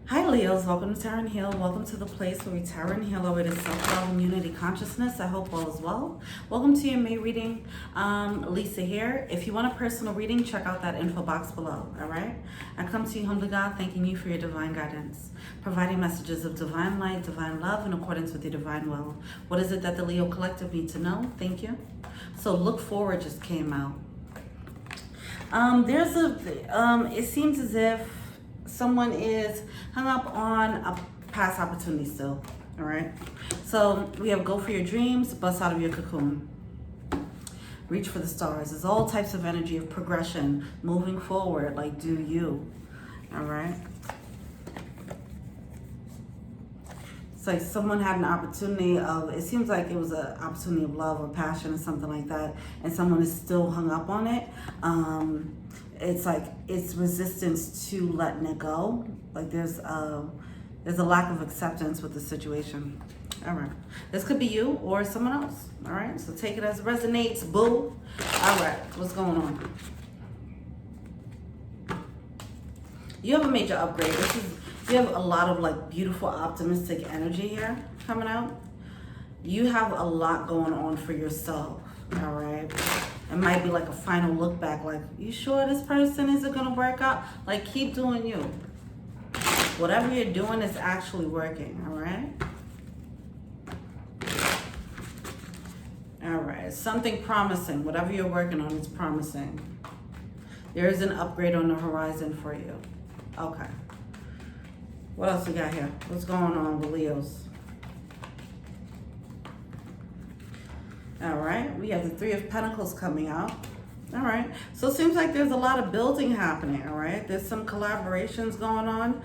Hi Leos, welcome to Tarot and Heal. Welcome to the place where we tarot and heal our way to self-love and unity consciousness. I hope all is well. Welcome to your May reading. Lisa here. If you want a personal reading, check out that info box below, all right? I come to you, humbly God, thanking you for your divine guidance, providing messages of divine light, divine love in accordance with your divine will. What is it that the Leo Collective need to know? Thank you. So Look Forward just came out. It seems as if someone is hung up on a past opportunity still, all right? So we have go for your dreams, bust out of your cocoon. Reach for the stars. There's all types of energy of progression, moving forward, like do you, all right? It's like someone had an opportunity of, it seems like it was an opportunity of love or passion or something like that, and someone is still hung up on it. It's like it's resistance to letting it go. Like there's a lack of acceptance with the situation. All right, this could be you or someone else. All right, so take it as it resonates, boo. All right, what's going on? You have a major upgrade. You have a lot of like beautiful, optimistic energy here coming out. You have a lot going on for yourself. All right. It might be like a final look back, like, you sure this person isn't gonna work out? Like, keep doing you. Whatever you're doing is actually working, all right? All right, something promising. Whatever you're working on is promising. There is an upgrade on the horizon for you. Okay. What else we got here? What's going on with Leos? All right, we have the Three of Pentacles coming out. All right, so it seems like there's a lot of building happening, all right? There's some collaborations going on.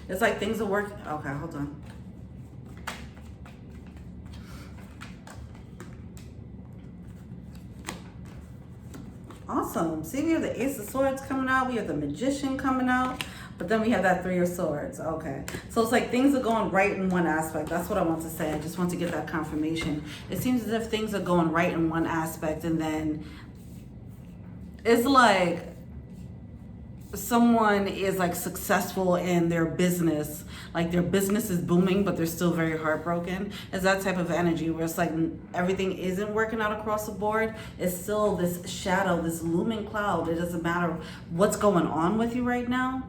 It's like things are working. Okay, hold on. Awesome. See, we have the Ace of Swords coming out. We have the Magician coming out. But then we have that Three of Swords. Okay. So it's like things are going right in one aspect. That's what I want to say. I just want to get that confirmation. It seems as if things are going right in one aspect, and then it's like someone is like successful in their business. Like their business is booming, but they're still very heartbroken. It's that type of energy where it's like everything isn't working out across the board. It's still this shadow, this looming cloud. It doesn't matter what's going on with you right now.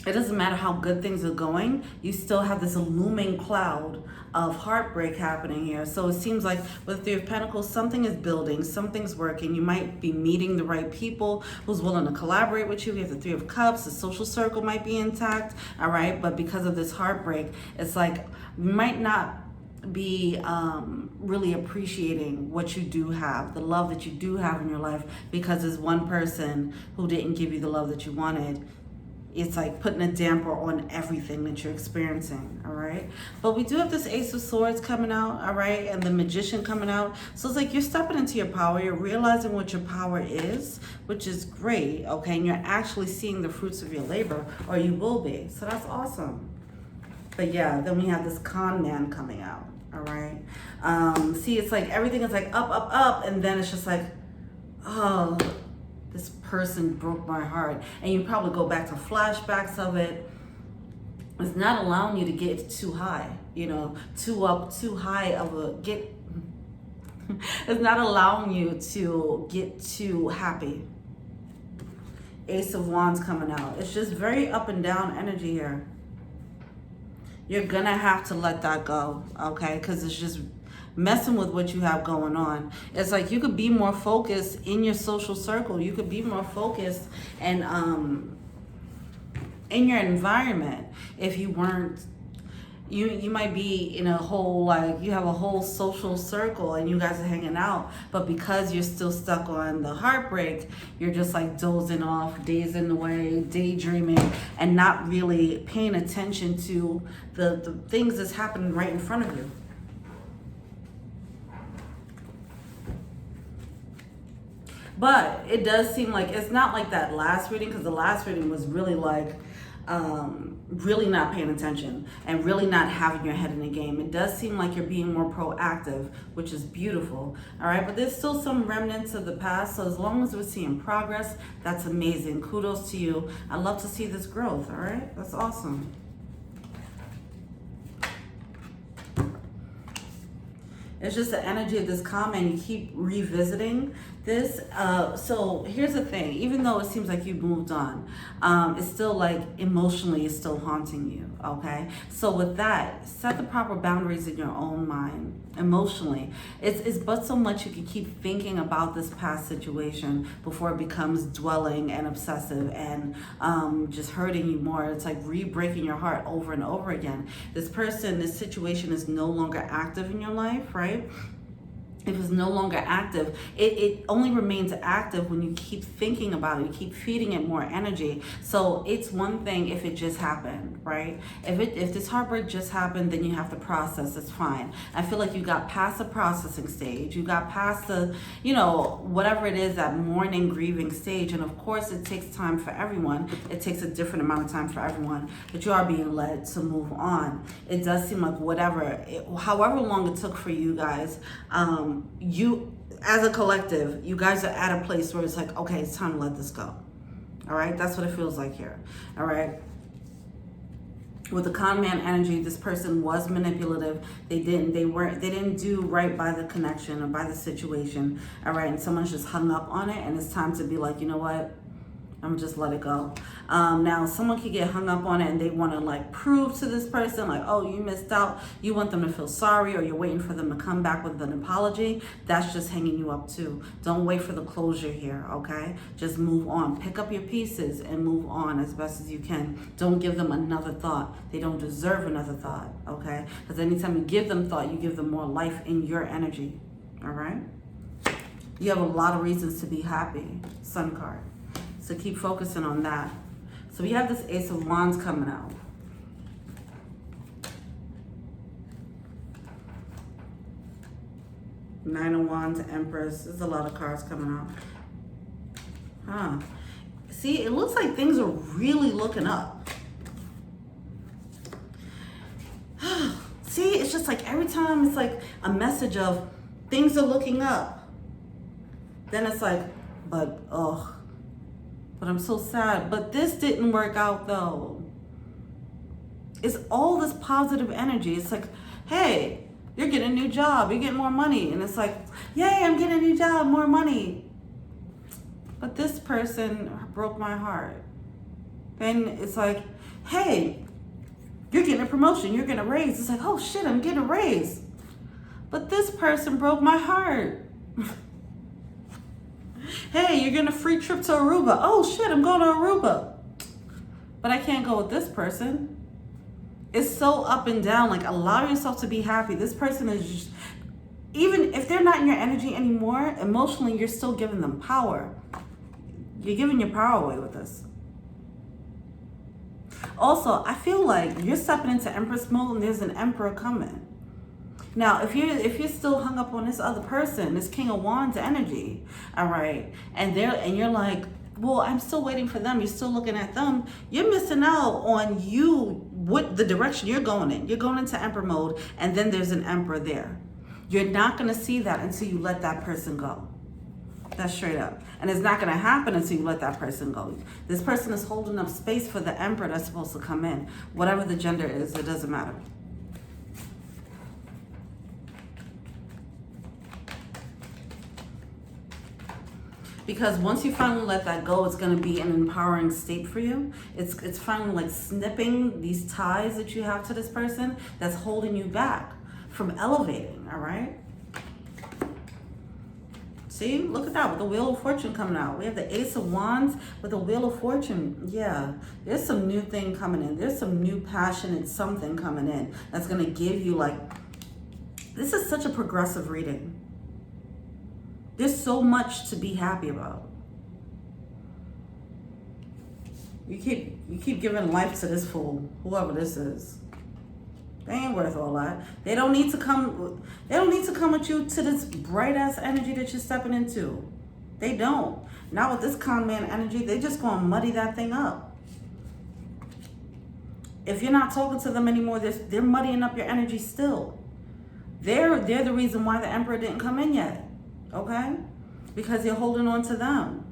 It doesn't matter how good things are going, you still have this looming cloud of heartbreak happening here. So it seems like with the Three of Pentacles, something is building, something's working. You might be meeting the right people who's willing to collaborate with you. We have the Three of Cups, the social circle might be intact, all right? But because of this heartbreak, it's like you might not be really appreciating what you do have, the love that you do have in your life, because there's one person who didn't give you the love that you wanted. It's like putting a damper on everything that you're experiencing, all right? But we do have this Ace of Swords coming out, all right? And the Magician coming out. So it's like you're stepping into your power. You're realizing what your power is, which is great, okay? And you're actually seeing the fruits of your labor, or you will be. So that's awesome. But yeah, then we have this Con Man coming out, all right? See, it's like everything is like up, up, up, and then it's just like, oh, this person broke my heart. And you probably go back to flashbacks of it. It's not allowing you to get too high, you know, too up, too high of a get. It's not allowing you to get too happy. Ace of Wands coming out. It's just very up and down energy here. You're gonna have to let that go, okay? Because it's just messing with what you have going on. It's like you could be more focused in your social circle. You could be more focused and in your environment if you weren't. You might be in a whole, like, you have a whole social circle and you guys are hanging out, but because you're still stuck on the heartbreak, you're just like dozing off, dazing away, daydreaming, and not really paying attention to the things that's happening right in front of you. But it does seem like it's not like that last reading, because the last reading was really like really not paying attention and really not having your head in the game. It does seem like you're being more proactive, which is beautiful. All right, but there's still some remnants of the past. So as long as we're seeing progress, that's amazing. Kudos to you. I love to see this growth. All right, that's awesome. It's just the energy of this comment. You keep revisiting this. So here's the thing. Even though it seems like you've moved on, it's still like emotionally it's still haunting you, okay? So with that, set the proper boundaries in your own mind. Emotionally, it's but so much you can keep thinking about this past situation before it becomes dwelling and obsessive and just hurting you more. It's like re-breaking your heart over and over again. This person, this situation is no longer active in your life, right? If it's no longer active, it only remains active when you keep thinking about it, you keep feeding it more energy. So it's one thing if it just happened, right? If this heartbreak just happened, then you have to process, it's fine. I feel like you got past the processing stage, you got past the, you know, whatever it is, that mourning, grieving stage. And of course it takes time for everyone. It takes a different amount of time for everyone, but you are being led to move on. It does seem like however long it took for you guys, you as a collective, you guys are at a place where it's like, okay, it's time to let this go. All right, that's what it feels like here. All right, with the con man energy, this person was manipulative. They didn't do right by the connection or by the situation. All right, and someone's just hung up on it, and it's time to be like, you know what, I'm just let it go. Now someone could get hung up on it and they want to like prove to this person like, oh, you missed out. You want them to feel sorry, or you're waiting for them to come back with an apology. That's just hanging you up too. Don't wait for the closure here, okay? Just move on. Pick up your pieces and move on as best as you can. Don't give them another thought. They don't deserve another thought, okay? Because anytime you give them thought, you give them more life in your energy, all right? You have a lot of reasons to be happy, Sun card. So keep focusing on that. So we have this Ace of Wands coming out. Nine of Wands, Empress. There's a lot of cards coming out. Huh. See, it looks like things are really looking up. See, it's just like every time it's like a message of things are looking up. Then it's like, but I'm so sad. But this didn't work out though. It's all this positive energy. It's like, hey, you're getting a new job. You're getting more money. And it's like, yay, I'm getting a new job, more money. But this person broke my heart. Then it's like, hey, you're getting a promotion. You're getting a raise. It's like, oh shit, I'm getting a raise. But this person broke my heart. Hey, you're getting a free trip to Aruba. Oh shit, I'm going to Aruba. But I can't go with this person. It's so up and down. Like, allow yourself to be happy. This person is just, even if they're not in your energy anymore, emotionally, you're still giving them power. You're giving your power away with this. Also, I feel like you're stepping into Empress mode and there's an Emperor coming. Now, if you're still hung up on this other person, this King of Wands energy, all right, and you're like, well, I'm still waiting for them. You're still looking at them. You're missing out on what the direction you're going in. You're going into Emperor mode, and then there's an Emperor there. You're not going to see that until you let that person go. That's straight up. And it's not going to happen until you let that person go. This person is holding up space for the Emperor that's supposed to come in. Whatever the gender is, it doesn't matter. Because once you finally let that go, it's going to be an empowering state for you. It's finally like snipping these ties that you have to this person that's holding you back from elevating, all right? See, look at that with the Wheel of Fortune coming out. We have the Ace of Wands with the Wheel of Fortune. Yeah, there's some new thing coming in. There's some new passionate something coming in that's going to give you like, this is such a progressive reading. There's so much to be happy about. You keep giving life to this fool, whoever this is. They ain't worth all that. They don't need to come with you to this bright ass energy that you're stepping into. They don't. Not with this con man energy. They just gonna muddy that thing up. If you're not talking to them anymore, they're muddying up your energy still. They're the reason why the Emperor didn't come in yet, okay? Because you're holding on to them.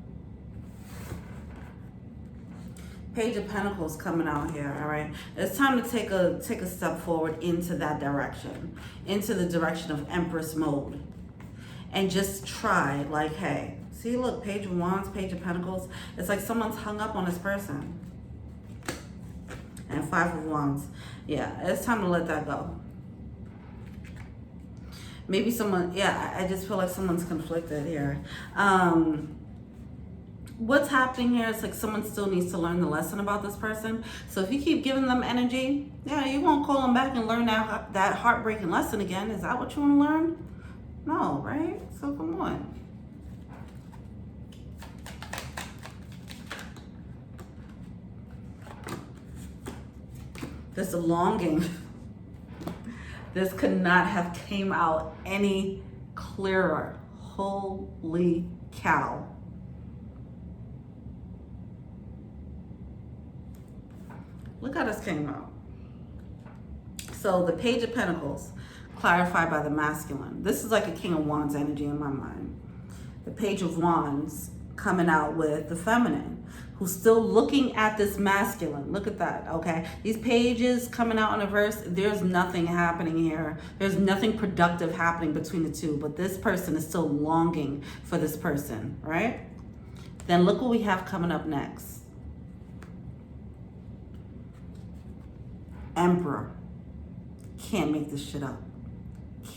Page of Pentacles coming out here, all right? It's time to take a step forward into that direction, into the direction of Empress mode. And just try, like, hey, see, look, Page of Wands, Page of Pentacles. It's like someone's hung up on this person. And Five of Wands. Yeah, it's time to let that go. Maybe someone, yeah, I just feel like someone's conflicted here. What's happening here is like someone still needs to learn the lesson about this person. So if you keep giving them energy, yeah, you won't call them back and learn that heartbreaking lesson again. Is that what you want to learn? No, right? So come on. This longing, this could not have came out any clearer. Holy cow. Look how this came out. So the Page of Pentacles, clarified by the masculine. This is like a King of Wands energy in my mind. The Page of Wands coming out with the feminine, who's still looking at this masculine. Look at that, okay? These pages coming out in a verse, there's nothing happening here. There's nothing productive happening between the two, but this person is still longing for this person, right? Then look what we have coming up next. Emperor. Can't make this shit up.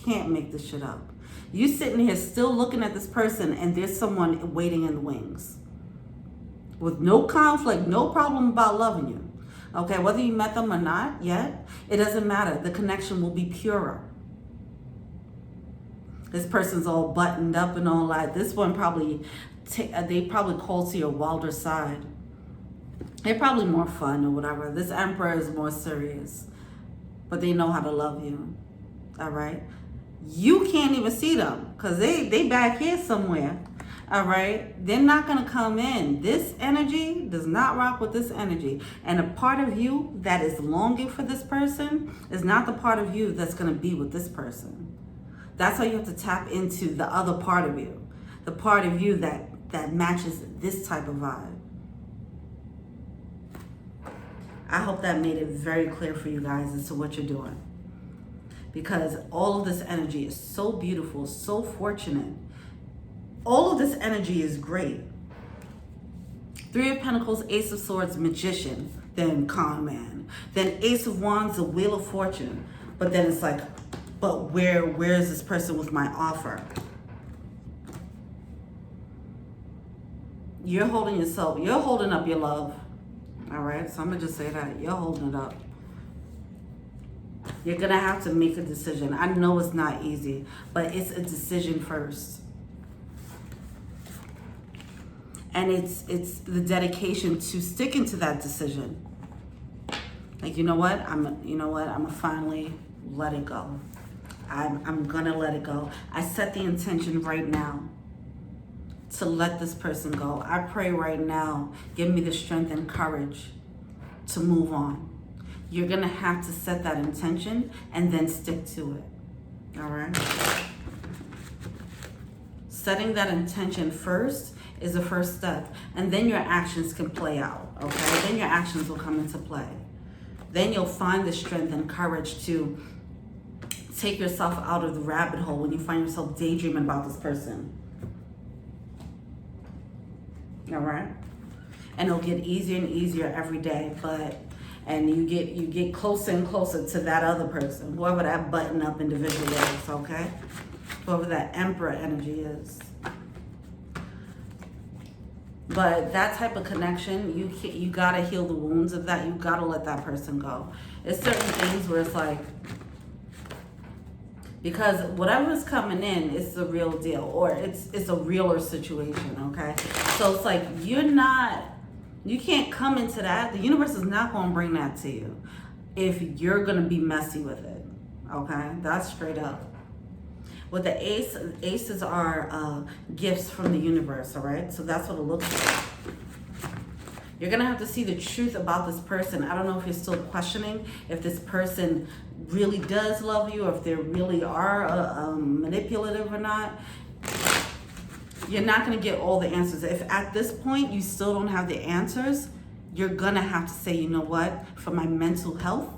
Can't make this shit up. You sitting here still looking at this person and there's someone waiting in the wings. With no conflict, no problem about loving you. Okay, whether you met them or not yet, it doesn't matter. The connection will be purer. This person's all buttoned up and all that. This one probably, they probably call to your wilder side. They're probably more fun or whatever. This Emperor is more serious. But they know how to love you. All right? You can't even see them because they back here somewhere. All right? They're not going to come in. This energy does not rock with this energy. And a part of you that is longing for this person is not the part of you that's going to be with this person. That's why you have to tap into the other part of you. The part of you that matches this type of vibe. I hope that made it very clear for you guys as to what you're doing. Because all of this energy is so beautiful, so fortunate. All of this energy is great. Three of Pentacles, Ace of Swords, Magician, then Con Man. Then Ace of Wands, the Wheel of Fortune. But then it's like, but where is this person with my offer? You're holding yourself, you're holding up your love. All right, so I'm gonna just say that you're holding it up. You're gonna have to make a decision. I know it's not easy, but it's a decision first. And it's the dedication to sticking to that decision. Like, you know what? I'm gonna finally let it go. I'm gonna let it go. I set the intention right now to let this person go. I pray right now, give me the strength and courage to move on. You're gonna have to set that intention and then stick to it, all right? Setting that intention first is the first step, and then your actions can play out, okay? Then your actions will come into play. Then you'll find the strength and courage to take yourself out of the rabbit hole when you find yourself daydreaming about this person. All right, and it'll get easier and easier every day, and you get closer and closer to that other person, whoever that button up individual is, okay? Whoever that Emperor energy is. But that type of connection, you gotta heal the wounds of that. You gotta let that person go. It's certain things where it's like, because whatever's coming in is the real deal, or it's a realer situation, okay? So it's like you can't come into that. The universe is not going to bring that to you if you're going to be messy with it, okay? That's straight up. With the aces are gifts from the universe, all right? So that's what it looks like. You're going to have to see the truth about this person. I don't know if you're still questioning if this person really does love you, or if they really are manipulative or not. You're not going to get all the answers. If at this point you still don't have the answers, you're going to have to say, you know what, for my mental health,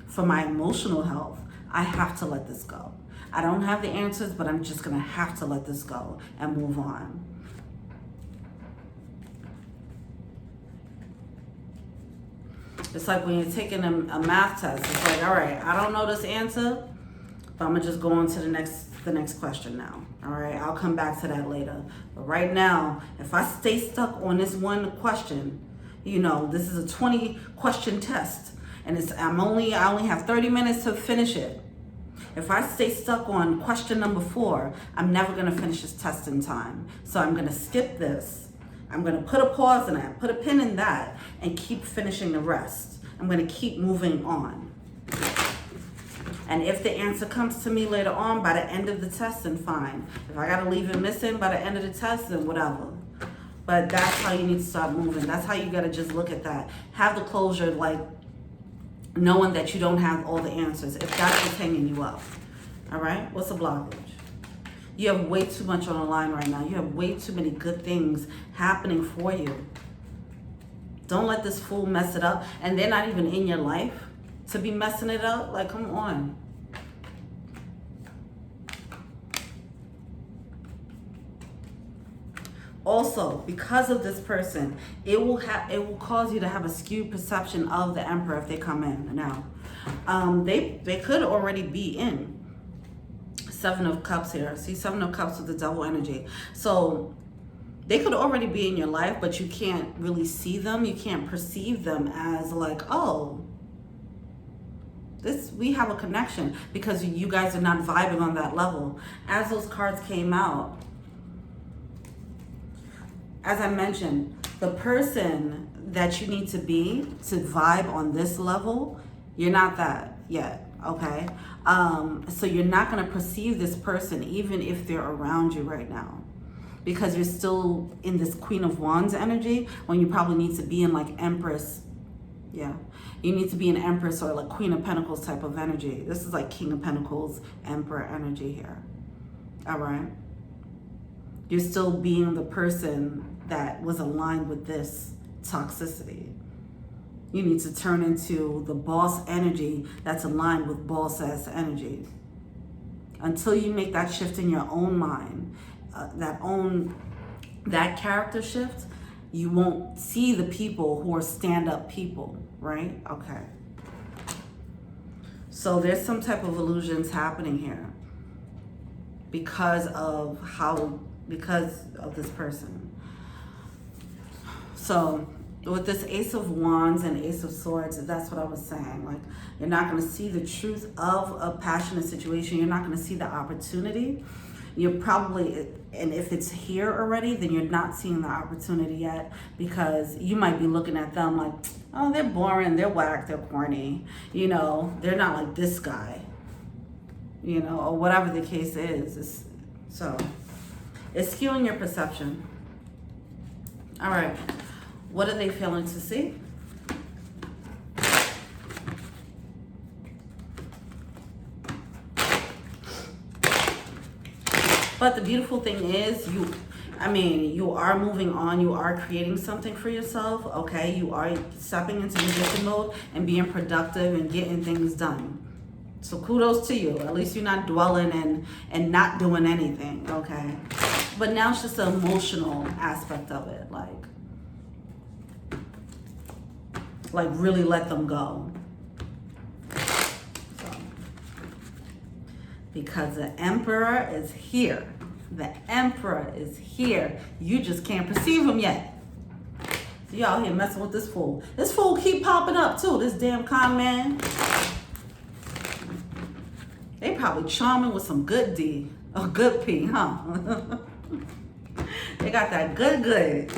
for my emotional health, I have to let this go. I don't have the answers, but I'm just going to have to let this go and move on. It's like when you're taking a math test. It's like, all right, I don't know this answer, but I'm going to just go on to the next question now. All right, I'll come back to that later. But right now, if I stay stuck on this one question, you know, this is a 20 question test, and I only have 30 minutes to finish it. If I stay stuck on question number 4, I'm never going to finish this test in time. So I'm going to skip this. I'm going to put a pause in that, put a pin in that, and keep finishing the rest. I'm going to keep moving on. And if the answer comes to me later on by the end of the test, then fine. If I got to leave it missing by the end of the test, then whatever. But that's how you need to start moving. That's how you got to just look at that. Have the closure, like knowing that you don't have all the answers. If that's what's hanging you up. All right? What's the blockage? You have way too much on the line right now. You have way too many good things happening for you. Don't let this fool mess it up. And they're not even in your life to be messing it up. Like, come on. Also, because of this person, it will cause you to have a skewed perception of the Emperor if they come in. Now, they could already be in. 7 of Cups here. See, 7 of Cups with the double energy. So they could already be in your life, but you can't really see them. You can't perceive them as like, oh, we have a connection, because you guys are not vibing on that level. As those cards came out, as I mentioned, the person that you need to be to vibe on this level, you're not that yet, okay? So you're not going to perceive this person even if they're around you right now, because you're still in this Queen of Wands energy when you probably need to be in like Empress. Yeah, you need to be an Empress or like Queen of Pentacles type of energy. This is like King of Pentacles, Emperor energy here. All right. You're still being the person that was aligned with this toxicity. You need to turn into the boss energy that's aligned with boss ass energy. Until you make that shift in your own mind, that character shift, you won't see the people who are stand-up people, right? Okay. So there's some type of illusions happening here because of this person. So with this Ace of Wands and Ace of Swords, that's what I was saying. Like, you're not going to see the truth of a passionate situation. You're not going to see the opportunity. You're probably, and if it's here already, then you're not seeing the opportunity yet, because you might be looking at them like, oh, they're boring, they're whack, they're corny. You know, they're not like this guy. You know, or whatever the case is. So it's skewing your perception. All right. What are they failing to see? But the beautiful thing is, you are moving on. You are creating something for yourself, okay? You are stepping into magician mode and being productive and getting things done. So kudos to you. At least you're not dwelling and not doing anything, okay? But now it's just the emotional aspect of it, like really let them go. So, because the Emperor is here. The Emperor is here. You just can't perceive him yet. So you out here messing with this fool. This fool keep popping up too, this damn con man. They probably charming with some good D. Or good P, huh? They got that good.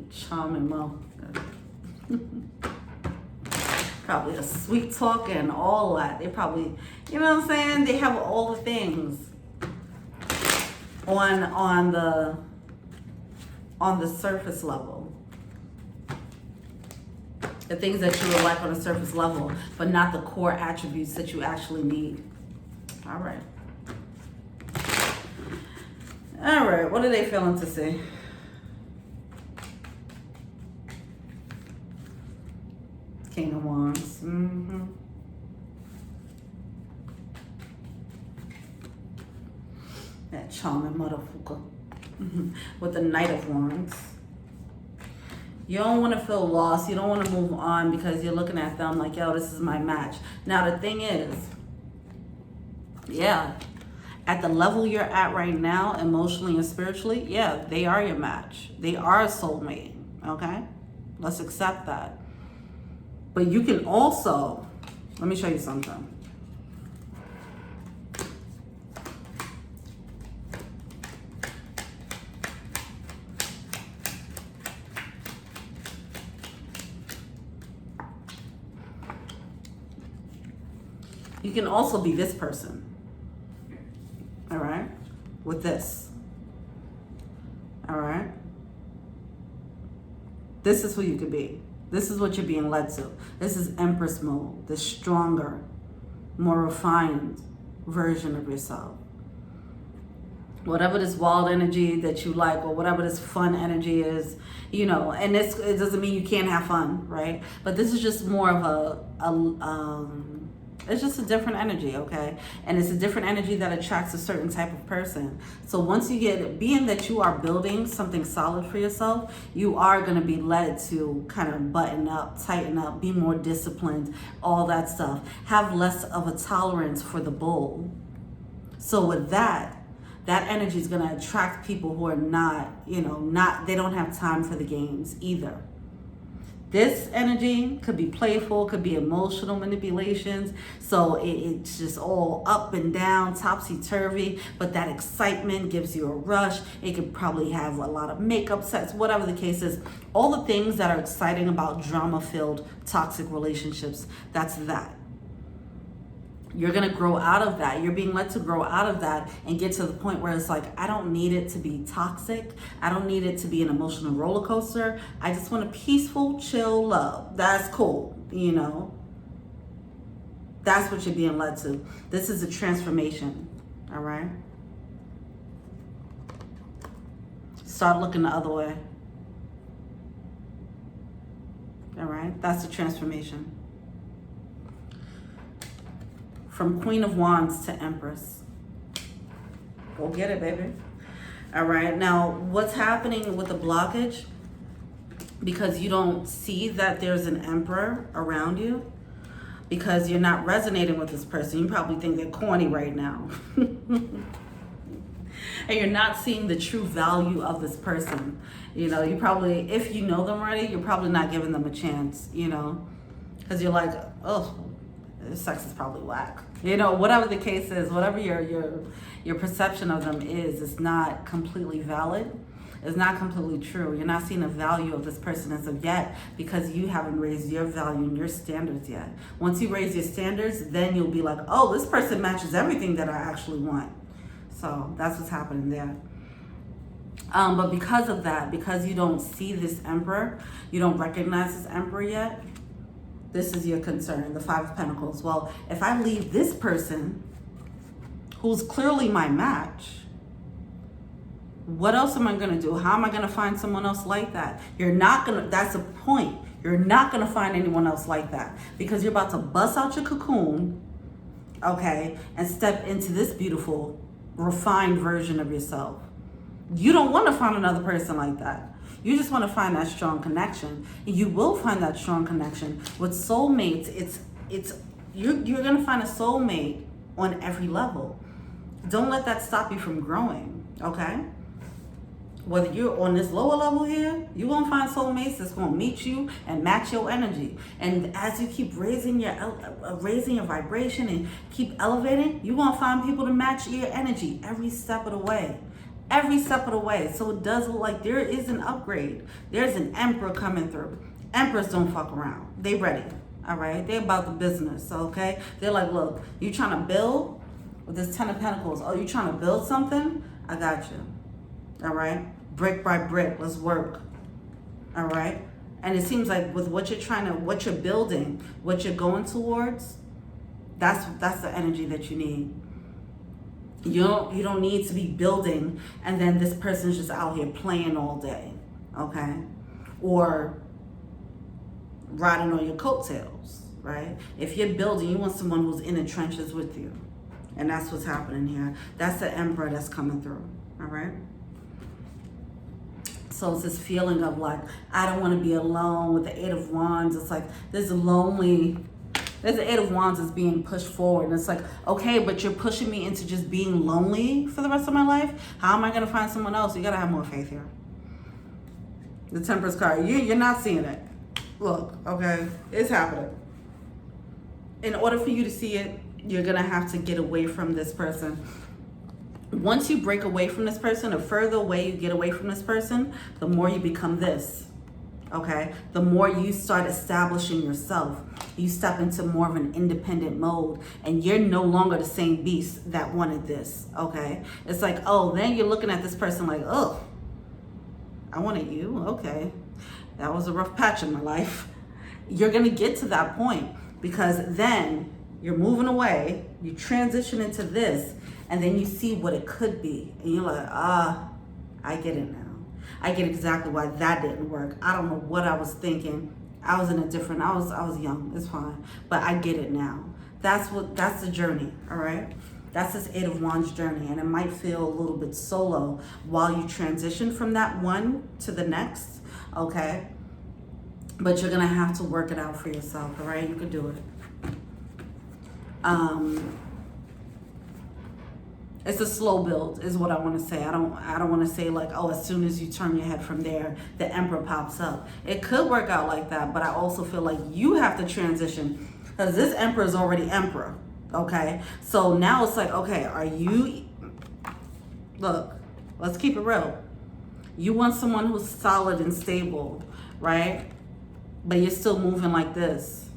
Charming mo. Probably a sweet talker and all that. They probably, you know what I'm saying? They have all the things on on the surface level. The things that you would like on a surface level, but not the core attributes that you actually need. All right. All right, what are they feeling to see? King of Wands. That charming motherfucker. With the Knight of Wands. You don't want to feel lost. You don't want to move on because you're looking at them like, yo, this is my match. Now, the thing is, yeah, at the level you're at right now, emotionally and spiritually, yeah, they are your match. They are a soulmate, okay? Let's accept that. But you can also, let me show you something. You can also be this person, all right, with this, all right? This is who you could be. This is what you're being led to. This is Empress mode, the stronger, more refined version of yourself. Whatever this wild energy that you like, or whatever this fun energy is, you know, and it doesn't mean you can't have fun, right? But this is just more of it's just a different energy, okay? And it's a different energy that attracts a certain type of person. So once you get, being that you are building something solid for yourself, you are going to be led to kind of button up, tighten up, be more disciplined, all that stuff. Have less of a tolerance for the bull. So with that energy is going to attract people who are not, you know, they don't have time for the games either. This energy could be playful, could be emotional manipulations. So it's just all up and down, topsy-turvy, but that excitement gives you a rush. It could probably have a lot of makeup sets, whatever the case is. All the things that are exciting about drama-filled toxic relationships, that's that. You're going to grow out of that. You're being led to grow out of that and get to the point where it's like, I don't need it to be toxic. I don't need it to be an emotional roller coaster. I just want a peaceful, chill love. That's cool, you know. That's what you're being led to. This is a transformation, all right? Start looking the other way. All right? That's the transformation. From Queen of Wands to Empress. Go get it, baby. All right. Now, what's happening with the blockage? Because you don't see that there's an Emperor around you. Because you're not resonating with this person. You probably think they're corny right now. And you're not seeing the true value of this person. You know, you probably, if you know them already, you're probably not giving them a chance, you know. Because you're like, oh, sex is probably whack. You know, whatever the case is, whatever your perception of them is, it's not completely valid. It's not completely true. You're not seeing the value of this person as of yet because you haven't raised your value and your standards yet. Once you raise your standards, then you'll be like, oh, this person matches everything that I actually want. So that's what's happening there. But because of that, because you don't see this Emperor, you don't recognize this Emperor yet, this is your concern, the Five of Pentacles. Well, if I leave this person, who's clearly my match, what else am I gonna do? How am I gonna find someone else like that? You're not gonna, that's the point. You're not gonna find anyone else like that because you're about to bust out your cocoon, okay, and step into this beautiful, refined version of yourself. You don't wanna find another person like that. You just want to find that strong connection. You will find that strong connection. With soulmates, you're going to find a soulmate on every level. Don't let that stop you from growing, okay? Whether you're on this lower level here, you're going to find soulmates that's going to meet you and match your energy. And as you keep raising your vibration and keep elevating, you're going to find people to match your energy every step of the way. Every step of the way. So it does look like there is an upgrade. There's an Emperor coming through. Emperors don't fuck around. They ready. All right? They about the business. Okay? They're like, look, you trying to build with this Ten of Pentacles. Oh, you trying to build something? I got you. All right? brick by brick. Let's work. All right. And it seems like with what you're building, what you're going towards, that's the energy that you need. You don't need to be building and then this person's just out here playing all day, okay? Or riding on your coattails, right? If you're building, you want someone who's in the trenches with you. And that's what's happening here. That's the Emperor that's coming through, all right? So it's this feeling of like, I don't want to be alone. With the Eight of Wands, it's like there's the Eight of Wands is being pushed forward. And it's like, okay, but you're pushing me into just being lonely for the rest of my life. How am I going to find someone else? You got to have more faith here. The Temperance card, you're not seeing it. Look, okay, it's happening. In order for you to see it, you're going to have to get away from this person. Once you break away from this person, the further away you get away from this person, the more you become this, okay? The more you start establishing yourself. You step into more of an independent mode, and you're no longer the same beast that wanted this, okay? It's like, oh, then you're looking at this person like, oh, I wanted you, okay. That was a rough patch in my life. You're gonna get to that point because then you're moving away, you transition into this, and then you see what it could be. And you're like, I get it now. I get exactly why that didn't work. I don't know what I was thinking. I was young, it's fine. But I get it now. That's the journey, all right? That's this Eight of Wands journey. And it might feel a little bit solo while you transition from that one to the next, okay? But you're gonna have to work it out for yourself, all right? You can do it. It's a slow build is what I want to say. I don't want to say like, oh, as soon as you turn your head from there, the Emperor pops up. It could work out like that, but I also feel like you have to transition because this Emperor is already Emperor, okay? So now it's like, okay, look, let's keep it real. You want someone who's solid and stable, right? But you're still moving like this.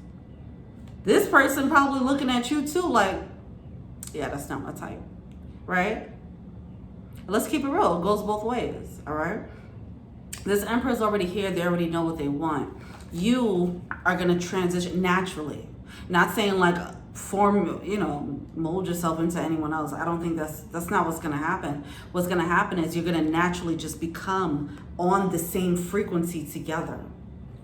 This person probably looking at you too like, yeah, that's not my type. Right? Let's keep it real. It goes both ways. All right? This Emperor is already here. They already know what they want. You are going to transition naturally. Not saying like mold yourself into anyone else. I don't think that's not what's going to happen. What's going to happen is you're going to naturally just become on the same frequency together.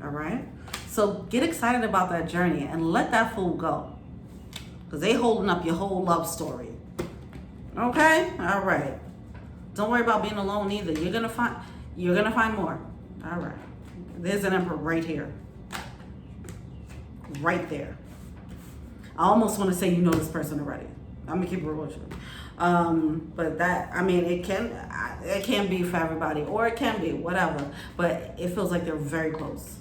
All right? So get excited about that journey and let that fool go. Because they holding up your whole love story. Okay? All right. Don't worry about being alone either. You're gonna find more. All right. There's an Emperor right here. Right there. I almost want to say you know this person already. I'm gonna keep it real with you. But it can be for everybody, or it can be whatever. But it feels like they're very close.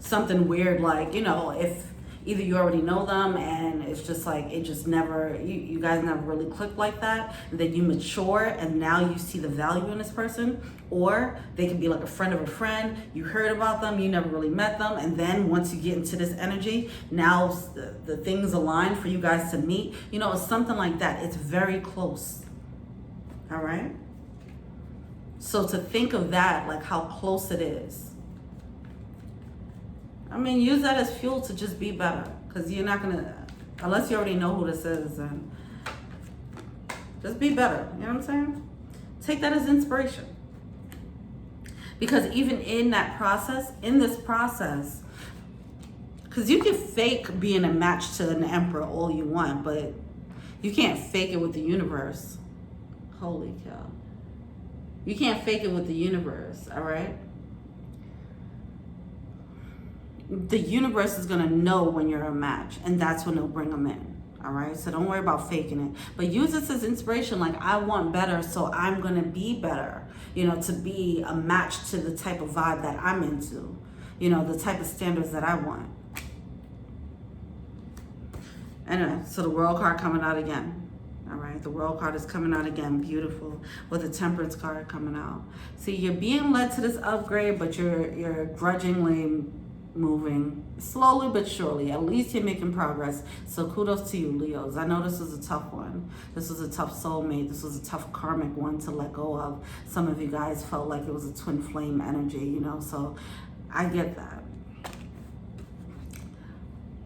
Something weird, like if either you already know them and it's just like it just never you guys never really clicked like that, and then you mature and now you see the value in this person, or they can be like a friend of a friend. You heard about them, you never really met them, and then once you get into this energy, now the things align for you guys to meet. It's something like that. It's very close. All right? So to think of that, like how close it is, use that as fuel to just be better. Because you're not going to, unless you already know who this is, then just be better. You know what I'm saying? Take that as inspiration. Because even in this process, because you can fake being a match to an Emperor all you want, but you can't fake it with the universe. Holy cow. You can't fake it with the universe, all right? The universe is going to know when you're a match, and that's when they'll bring them in. All right. So don't worry about faking it, but use this as inspiration. Like, I want better, so I'm going to be better, to be a match to the type of vibe that I'm into, the type of standards that I want. Anyway, so the World card coming out again. All right. The World card is coming out again. Beautiful. With the Temperance card coming out. See, you're being led to this upgrade, but you're grudgingly moving slowly but surely. At least you're making progress. So kudos to you, Leos. I know this was a tough one. This was a tough soulmate. This was a tough karmic one to let go of. Some of you guys felt like it was a twin flame energy, you know, so I get that.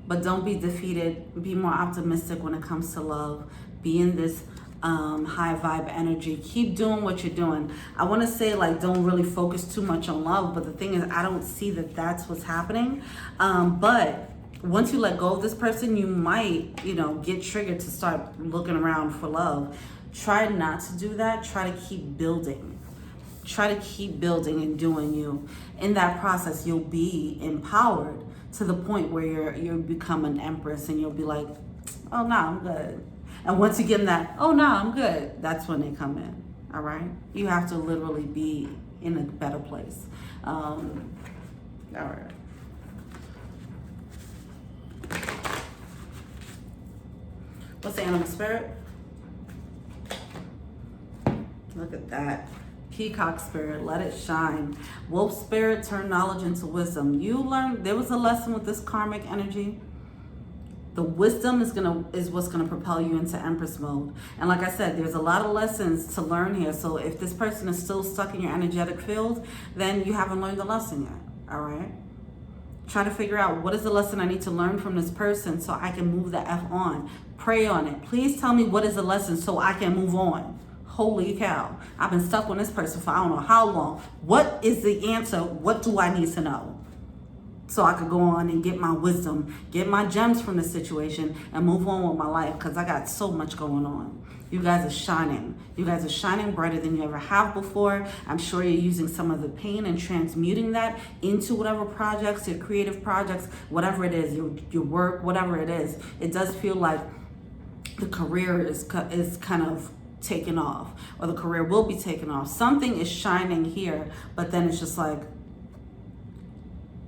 But don't be defeated. Be more optimistic when it comes to love. Be in this high vibe energy. Keep doing what you're doing. I want to say, like, don't really focus too much on love, but the thing is, I don't see that that's what's happening. But once you let go of this person, you might, you know, get triggered to start looking around for love. Try not to do that. Try to keep building. Try to keep building and doing you. In that process, you'll be empowered to the point where you become an empress, and you'll be like, oh no, I'm good. And once you get in that, oh no, I'm good, that's when they come in. All right, you have to literally be in a better place. All right. What's the animal spirit? Look at that. Peacock spirit, let it shine. Wolf spirit, turn knowledge into wisdom. You learned, there was a lesson with this karmic energy. The wisdom is what's gonna propel you into Empress mode. And like I said, there's a lot of lessons to learn here. So if this person is still stuck in your energetic field, then you haven't learned the lesson yet, all right? Try to figure out, what is the lesson I need to learn from this person so I can move the F on. Pray on it. Please tell me what is the lesson so I can move on. Holy cow. I've been stuck on this person for I don't know how long. What is the answer? What do I need to know? So I could go on and get my wisdom, get my gems from the situation, and move on with my life, because I got so much going on. You guys are shining. You guys are shining brighter than you ever have before. I'm sure you're using some of the pain and transmuting that into whatever projects, your creative projects, whatever it is, your work, whatever it is. It does feel like the career is kind of taken off, or the career will be taken off. Something is shining here, but then it's just like,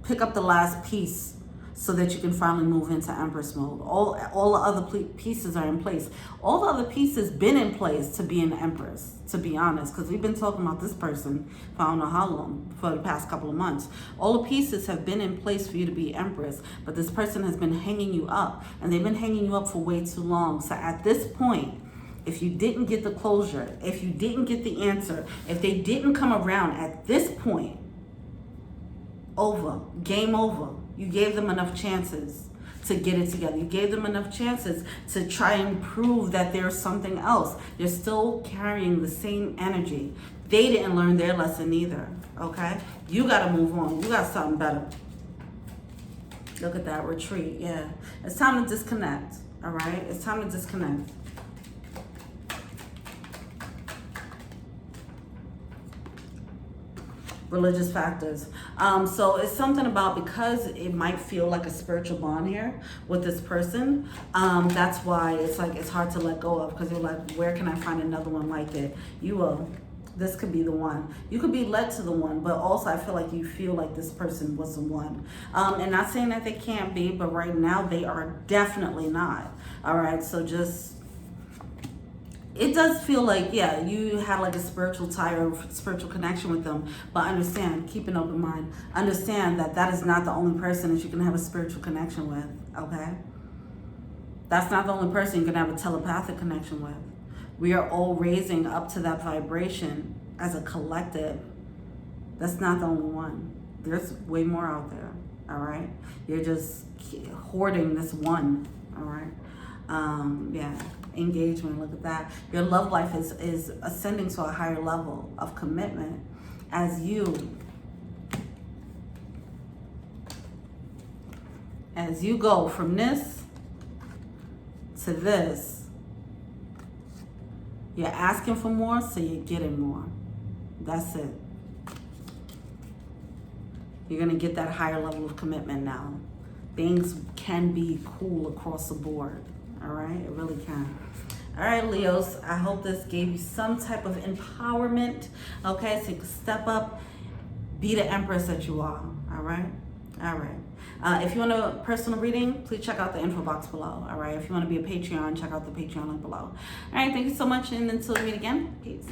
pick up the last piece so that you can finally move into Empress mode. All the other pieces are in place. All the other pieces been in place to be an Empress, to be honest, because we've been talking about this person for I don't know how long, for the past couple of months. All the pieces have been in place for you to be Empress, but this person has been hanging you up, and they've been hanging you up for way too long. So at this point, if you didn't get the closure, if you didn't get the answer, if they didn't come around at this point, over, game over. You gave them enough chances to get it together. You gave them enough chances to try and prove that there's something else. You're still carrying the same energy. They didn't learn their lesson either, okay? You gotta move on. You got something better. Look at that, retreat, yeah. It's time to disconnect, all right? It's time to disconnect. Religious factors. So it's something about, because it might feel like a spiritual bond here with this person, that's why it's like it's hard to let go of, because you're like, where can I find another one like it? You will. This could be the one. You could be led to the one, but also I feel like you feel like this person was the one. And not saying that they can't be, but right now they are definitely not. All right, so just, it does feel like, yeah, you had like a spiritual tie or spiritual connection with them, but understand, keep an open mind. Understand that that is not the only person that you can have a spiritual connection with, okay? That's not the only person you can have a telepathic connection with. We are all raising up to that vibration as a collective. That's not the only one. There's way more out there, all right? You're just hoarding this one, all right? Yeah. Engagement, look at that. Your love life is ascending to a higher level of commitment as you go from this to this. You're asking for more, so you're getting more. That's it. You're gonna get that higher level of commitment now. Things can be cool across the board. All right, it really can. All right, Leos, I hope this gave you some type of empowerment, okay, so you can step up, be the Empress that you are, all right? All right. If you want a personal reading, please check out the info box below, all right? If you want to be a Patreon, check out the Patreon link below. All right, thank you so much, and until we meet again, peace.